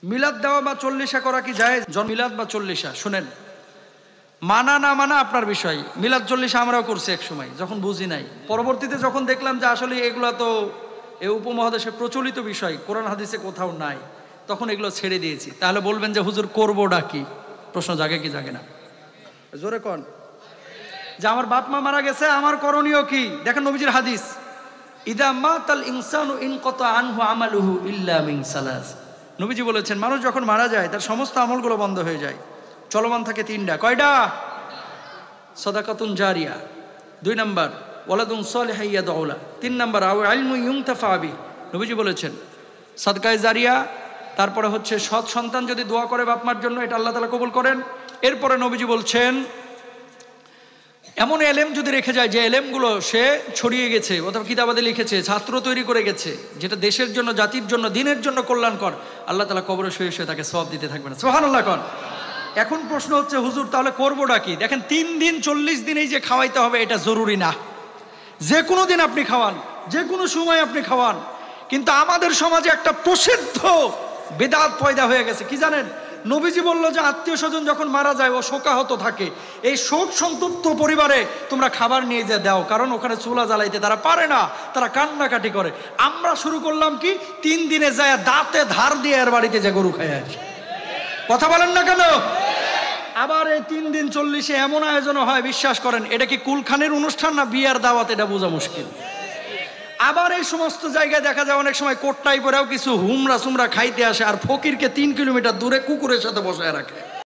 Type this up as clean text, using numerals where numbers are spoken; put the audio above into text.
মিলাদ দেওয়া বা চল্লিশা করা কি জায়েজ? মিলাদ বা চল্লিশা শুনেন, মানা না মানা আপনার বিষয়। মিলাদ চল্লিশা আমরাও করছি এক সময়, যখন বুঝি নাই। পরবর্তীতে যখন দেখলাম যে আসলে এগুলো তো এই উপমহাদেশে প্রচলিত বিষয়, কোরআন হাদিসে কোথাও নাই, তখন এগুলো ছেড়ে দিয়েছি। তাহলে বলবেন যে হুজুর করবোটা কি? প্রশ্ন জাগে কি জাগে না? জোরে কোন যে আমার বাপ মা মারা গেছে, আমার করণীয় কি? দেখেন নবীজির হাদিস, ইদা মাতাল ইনসানু ইনকাতা আনহু আমালুহু ইল্লা মিন সালাস। নবীজি বলেছেন মানুষ যখন মারা যায় তার সমস্ত আমলগুলো বন্ধ হয়ে যায়, চলমান থাকে তিনটা। কয়টা? সাদাকাতুন জারিয়া, 2 নাম্বার ওয়ালাদুন সালিহ ইয়াদউ লা, 3 নাম্বার আও ইলমুন ইউনতাফা বি। নবীজি বলেছেন সাদকায়ে জারিয়া, তারপরে হচ্ছে সৎ সন্তান যদি দোয়া করে বাপ মার জন্য, এটা আল্লাহ তাআলা কবুল করেন। এরপরে নবীজি বলছেন এমন এলেম যদি রেখে যায় যে এলেমগুলো সে ছড়িয়ে গেছে অথবা কিতাবাদে লিখেছে, ছাত্র তৈরি করে গেছে, যেটা দেশের জন্য, জাতির জন্য, দিনের জন্য কল্যাণকর, আল্লাহ তাআলা কবরে শুয়ে শুয়ে তাকে সওয়াব দিতে থাকবেন। সুবহানাল্লাহ কোন। এখন প্রশ্ন হচ্ছে হুজুর তাহলে করবোটা কি? দেখেন 3 দিন 40 দিনেই যে খাওয়াইতে হবে এটা জরুরি না। যে কোনো দিন আপনি খাওয়ান, যে কোনো সময় আপনি খাওয়ান, কিন্তু আমাদের সমাজে একটা প্রসিদ্ধ বেদাত পয়দা হয়ে গেছে কি জানেন? নবীজি বলল যে আত্মীয় স্বজন যখন মারা যায় ও শোকাহত থাকে, এই শোক সন্তপ্ত পরিবারে তোমরা খাবার নিয়ে যা দাও, কারণ ওখানে চুলা জ্বালাইতে তারা পারে না, তারা কান্নাকাটি করে। আমরা শুরু করলাম কি 3 দিনে যায় দাঁতে ধার দিয়ে এর বাড়িতে যে গরু খায় আসে। কথা বলেন না কেন? আবার এই 3 দিন 40-এ এমন আয়োজন হয়, বিশ্বাস করেন এটা কি কুলখানের অনুষ্ঠান না বিয়ার দাওয়াত, এটা বোঝা মুশকিল। আবার এই সমস্ত জায়গায় দেখা যায় অনেক সময় কোটটাই পরেও কিছু হুমরা সুমরা খাইতে আসে, আর ফকিরকে 3 কিলোমিটার দূরে কুকুরের সাথে বসায় রাখে।